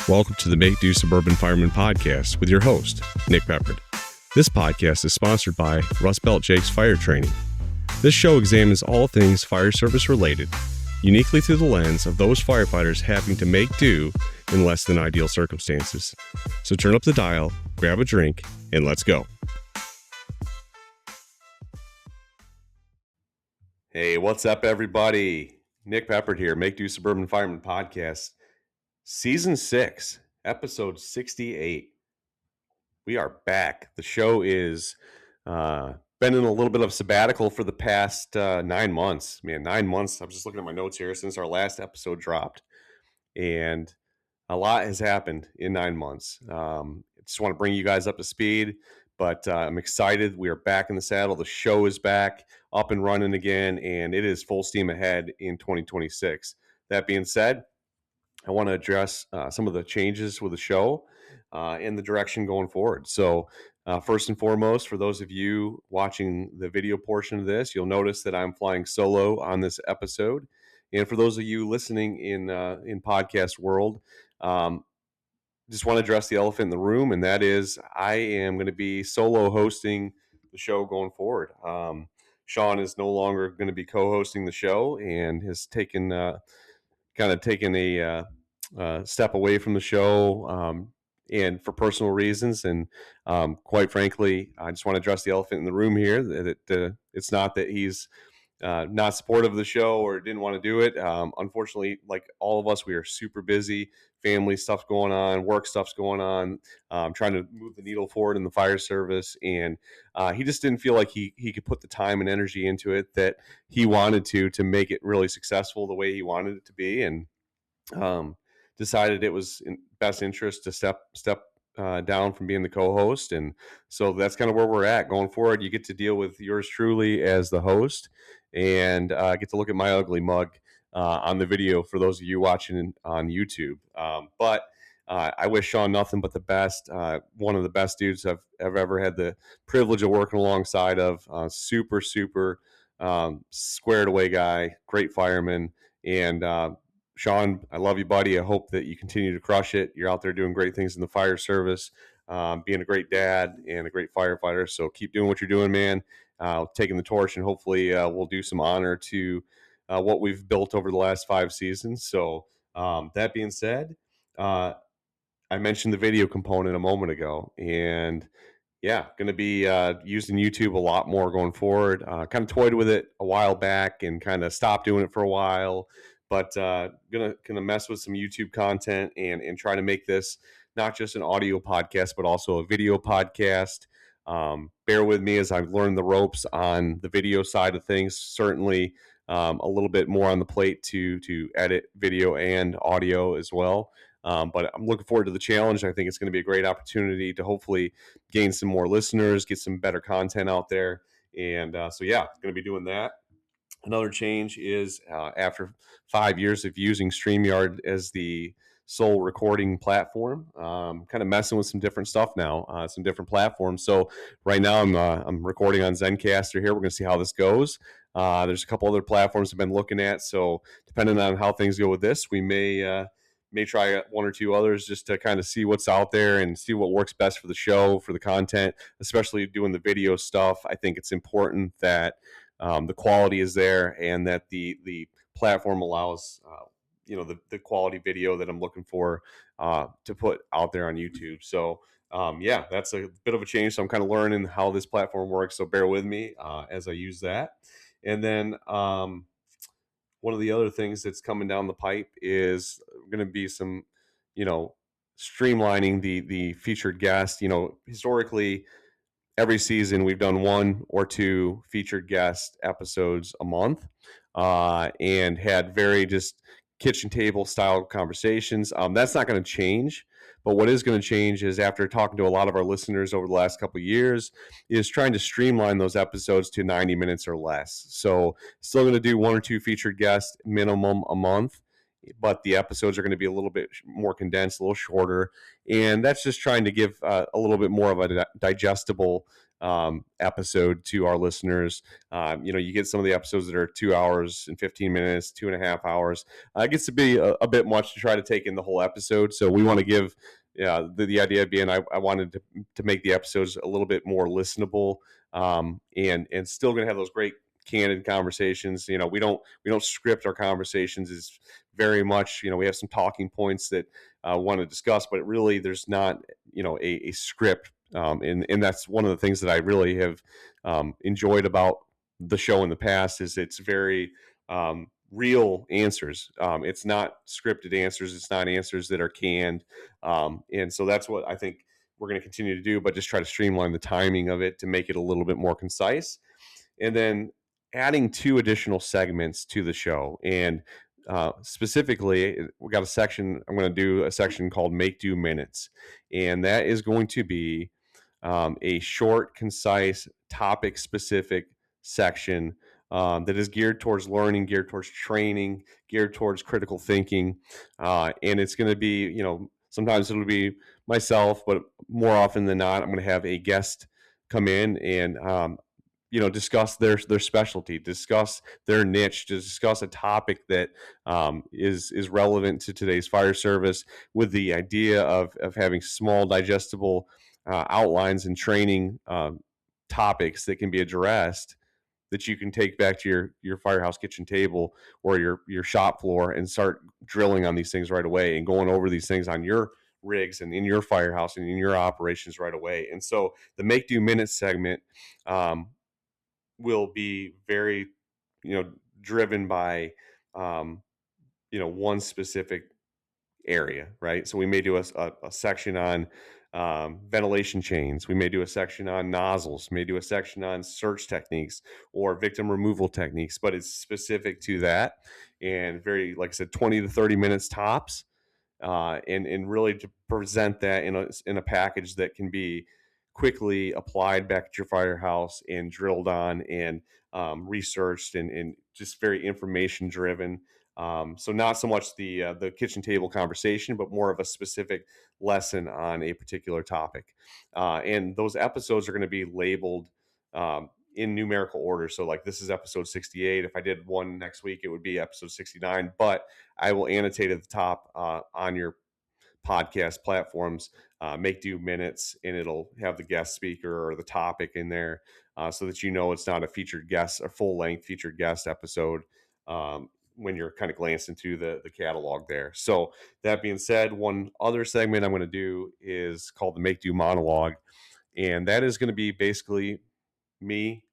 Welcome to the Make Do Suburban Fireman podcast with your host, Nick Peppard. This podcast is sponsored by Rust Belt Jake's Fire Training. This show examines all things fire service related, uniquely through the lens of those firefighters having to make do in less than ideal circumstances. So turn up the dial, grab a drink, and let's go. Hey, what's up, everybody? Nick Peppard here, Make Do Suburban Fireman podcast. Season 6, episode 68. We are back. The show is been in a little bit of sabbatical for the past 9 months. Man, 9 months. I'm just looking at my notes here since our last episode dropped. And a lot has happened in 9 months. I just want to bring you guys up to speed, but I'm excited. We are back in the saddle. The show is back, up and running again, and it is full steam ahead in 2026. That being said, I want to address some of the changes with the show and the direction going forward. So first and foremost, for those of you watching the video portion of this, you'll notice that I'm flying solo on this episode. And for those of you listening in podcast world, just want to address the elephant in the room, and that is I am going to be solo hosting the show going forward. Sean is no longer going to be co-hosting the show and has taken a step away from the show and for personal reasons. And quite frankly, I just want to address the elephant in the room here that it's not that he's not supportive of the show or didn't want to do it. Unfortunately, like all of us, we are super busy. Family stuff's going on, work stuff's going on, trying to move the needle forward in the fire service. And he just didn't feel like he could put the time and energy into it that he wanted to make it really successful the way he wanted it to be. And decided it was in best interest to step down from being the co-host. And so that's kind of where we're at going forward. You get to deal with yours truly as the host and get to look at my ugly mug on the video for those of you watching on YouTube. But I wish Sean nothing but the best. One of the best dudes I've ever had the privilege of working alongside of. Super squared away guy, great fireman. And Sean, I love you, buddy. I hope that you continue to crush it. You're out there doing great things in the fire service, being a great dad and a great firefighter. So keep doing what you're doing, man. Taking the torch, and hopefully we'll do some honor to what we've built over the last 5 seasons. So that being said, I mentioned the video component a moment ago, and yeah, going to be using YouTube a lot more going forward. Kind of toyed with it a while back and kind of stopped doing it for a while. But gonna mess with some YouTube content and try to make this not just an audio podcast, but also a video podcast. Bear with me as I've learned the ropes on the video side of things. Certainly a little bit more on the plate to edit video and audio as well. But I'm looking forward to the challenge. I think it's going to be a great opportunity to hopefully gain some more listeners, get some better content out there. And so, yeah, going to be doing that. Another change is after 5 years of using StreamYard as the sole recording platform, kind of messing with some different stuff now, some different platforms. So right now I'm recording on Zencaster here. We're going to see how this goes. There's a couple other platforms I've been looking at. So depending on how things go with this, we may try one or two others just to kind of see what's out there and see what works best for the show, for the content, especially doing the video stuff. I think it's important that the quality is there and that the platform allows the quality video that I'm looking for to put out there on YouTube. So yeah, that's a bit of a change. So I'm kind of learning how this platform works. So bear with me as I use that. And then one of the other things that's coming down the pipe is going to be some, streamlining the featured guest. Historically, every season we've done 1 or 2 featured guest episodes a month and had very just kitchen table style conversations. That's not going to change. But what is going to change is, after talking to a lot of our listeners over the last couple of years, is trying to streamline those episodes to 90 minutes or less. So still going to do 1 or 2 featured guests minimum a month, but the episodes are going to be a little bit more condensed, a little shorter. And that's just trying to give a little bit more of a digestible episode to our listeners. You get some of the episodes that are 2 hours and 15 minutes, 2.5 hours. It gets to be a bit much to try to take in the whole episode. So we want to give, yeah, the idea being I wanted to make the episodes a little bit more listenable, and still going to have those great candid conversations. We don't script our conversations. It's very much, we have some talking points that want to discuss, but really there's not, a script. And that's one of the things that I really have enjoyed about the show in the past is it's very real answers. It's not scripted answers. It's not answers that are canned. And so that's what I think we're going to continue to do, but just try to streamline the timing of it to make it a little bit more concise. And then adding 2 additional segments to the show. And specifically, we got a section. I'm going to do a section called Make Do Minutes. And that is going to be a short, concise, topic specific section that is geared towards learning, geared towards training, geared towards critical thinking. And it's going to be, sometimes it'll be myself, but more often than not, I'm going to have a guest come in and, discuss their specialty, discuss their niche, to discuss a topic that is relevant to today's fire service, with the idea of having small, digestible outlines and training topics that can be addressed, that you can take back to your firehouse kitchen table or your shop floor and start drilling on these things right away and going over these things on your rigs and in your firehouse and in your operations right away. And so the Make Do Minutes segment will be very, driven by, one specific area, right? So we may do a section on ventilation chains. We may do a section on nozzles, may do a section on search techniques or victim removal techniques, but it's specific to that. And very, like I said, 20 to 30 minutes tops. And really to present that in a package that can be quickly applied back at your firehouse and drilled on and researched and just very information driven. So not so much the kitchen table conversation, but more of a specific lesson on a particular topic. And those episodes are going to be labeled in numerical order. So like this is episode 68. If I did one next week, it would be episode 69. But I will annotate at the top on your podcast platforms, Make Do Minutes, and it'll have the guest speaker or the topic in there, so that it's not a featured guest, a full length featured guest episode. When you're kind of glancing through the catalog there. So that being said, one other segment I'm going to do is called the Make Do Monologue. And that is going to be basically me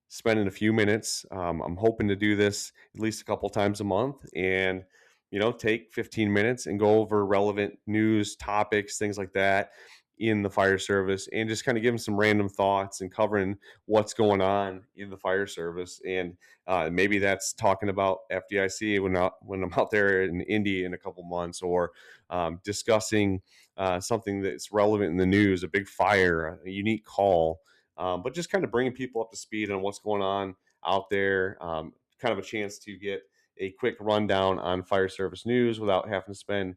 spending a few minutes. I'm hoping to do this at least a couple times a month and, take 15 minutes and go over relevant news, topics, things like that in the fire service, and just kind of giving some random thoughts and covering what's going on in the fire service. And maybe that's talking about FDIC when I'm out there in Indy in a couple months, or discussing something that's relevant in the news, a big fire, a unique call, but just kind of bringing people up to speed on what's going on out there. Kind of a chance to get a quick rundown on fire service news without having to spend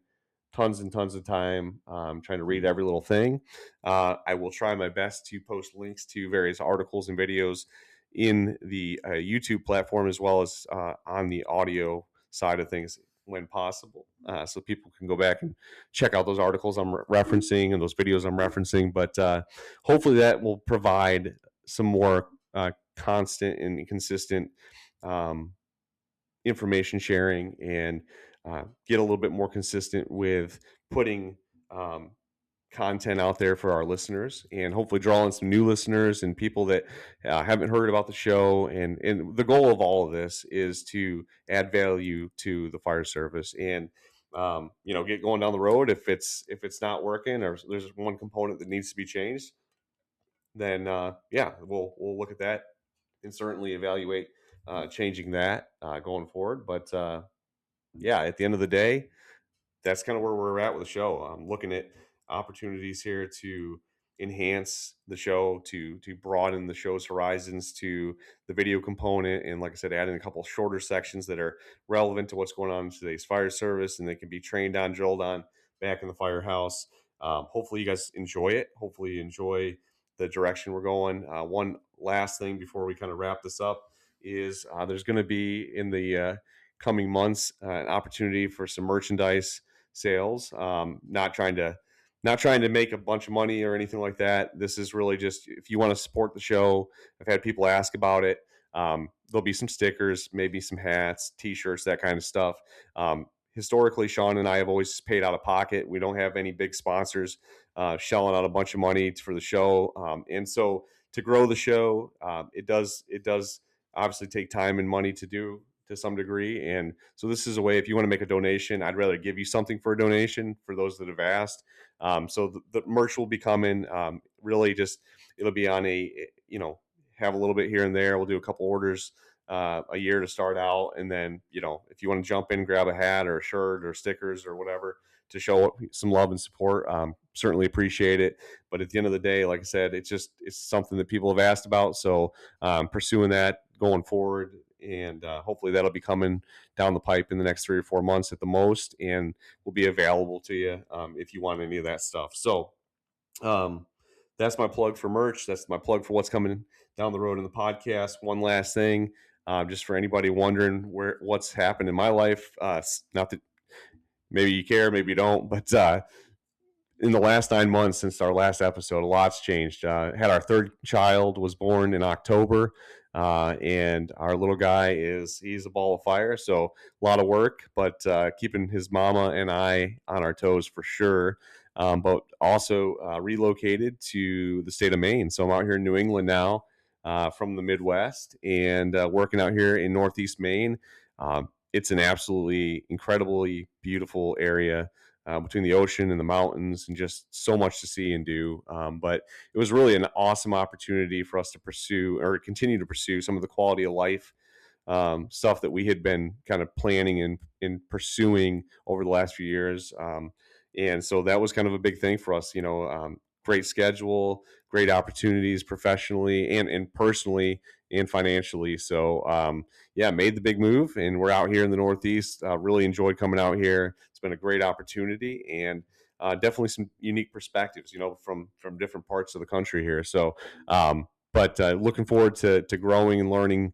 tons and tons of time trying to read every little thing. I will try my best to post links to various articles and videos in the YouTube platform, as well as on the audio side of things when possible, so people can go back and check out those articles I'm referencing and those videos I'm referencing. But hopefully that will provide some more constant and consistent information sharing, and get a little bit more consistent with putting content out there for our listeners, and hopefully draw in some new listeners and people that haven't heard about the show. And the goal of all of this is to add value to the fire service, and get going down the road. If it's not working, or there's one component that needs to be changed, then we'll look at that and certainly evaluate changing that going forward. But at the end of the day, that's kind of where we're at with the show. I'm looking at opportunities here to enhance the show, to broaden the show's horizons to the video component, and like I said, adding a couple shorter sections that are relevant to what's going on in today's fire service, and they can be trained on, drilled on back in the firehouse. Hopefully you guys enjoy it. Hopefully you enjoy the direction we're going. One last thing before we kind of wrap this up is there's going to be in the coming months an opportunity for some merchandise sales. Not trying to make a bunch of money or anything like that. This is really just if you want to support the show. I've had people ask about it. There'll be some stickers, maybe some hats, T-shirts, that kind of stuff. Historically, Sean and I have always paid out of pocket. We don't have any big sponsors shelling out a bunch of money for the show, and so to grow the show, it does obviously take time and money to do to some degree. And so this is a way if you want to make a donation, I'd rather give you something for a donation for those that have asked. So the merch will be coming. Really, just it'll be on have a little bit here and there. We'll do a couple orders a year to start out, and then if you want to jump in, grab a hat or a shirt or stickers or whatever to show some love and support. Certainly appreciate it. But at the end of the day, like I said, it's something that people have asked about. So pursuing that going forward, and hopefully that'll be coming down the pipe in the next 3 or 4 months at the most, and will be available to you if you want any of that stuff. So that's my plug for merch. That's my plug for what's coming down the road in the podcast. One last thing, just for anybody wondering what's happened in my life. Not that maybe you care, maybe you don't, but in the last 9 months since our last episode, a lot's changed. Had our third child, was born in October, and our little guy he's a ball of fire. So a lot of work, but keeping his mama and I on our toes for sure. But also relocated to the state of Maine. So I'm out here in New England now, from the Midwest, and working out here in Northeast Maine. It's an absolutely incredibly beautiful area between the ocean and the mountains, and just so much to see and do. But it was really an awesome opportunity for us to pursue or continue to pursue some of the quality of life stuff that we had been kind of planning and pursuing over the last few years. And so that was kind of a big thing for us, great schedule, great opportunities professionally and personally and financially. So, yeah, made the big move, and we're out here in the Northeast. Really enjoyed coming out here. It's been a great opportunity, and definitely some unique perspectives, from different parts of the country here. So, but looking forward to growing and learning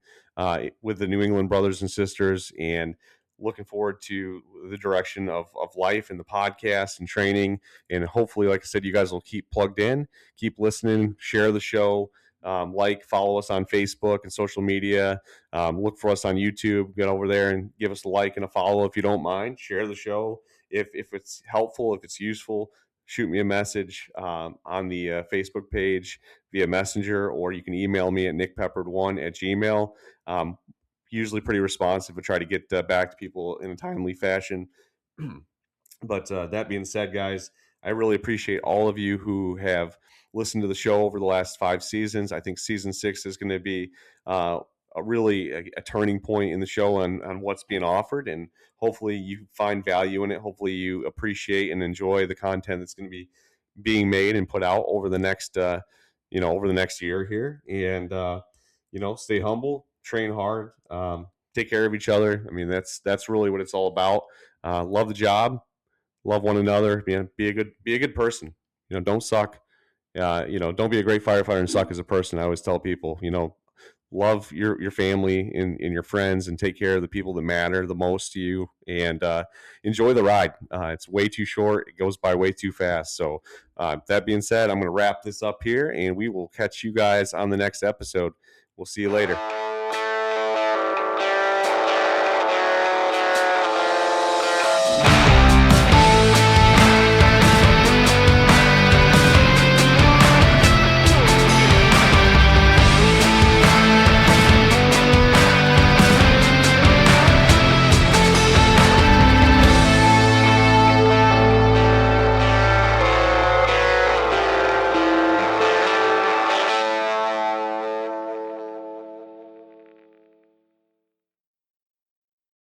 with the New England brothers and sisters, and looking forward to the direction of life and the podcast and training. And hopefully, like I said, you guys will keep plugged in, keep listening, share the show, follow us on Facebook and social media. Look for us on YouTube. Get over there and give us a like and a follow if you don't mind. Share the show if it's helpful, if it's useful. Shoot me a message on the Facebook page via Messenger, or you can email me at nickpeppard1@gmail. Usually pretty responsive. I try to get back to people in a timely fashion. But that being said, guys, I really appreciate all of you who have listened to the show over the last 5 seasons. I think season 6 is going to be a turning point in the show on what's being offered, and hopefully you find value in it. Hopefully you appreciate and enjoy the content that's going to be being made and put out over the next year here. And stay humble, train hard, take care of each other. I mean, that's really what it's all about. Love the job, love one another. Be a good person. Don't suck. Don't be a great firefighter and suck as a person. I always tell people, love your family and your friends, and take care of the people that matter the most to you, and enjoy the ride. It's way too short. It goes by way too fast. So that being said, I'm going to wrap this up here, and we will catch you guys on the next episode. We'll see you later.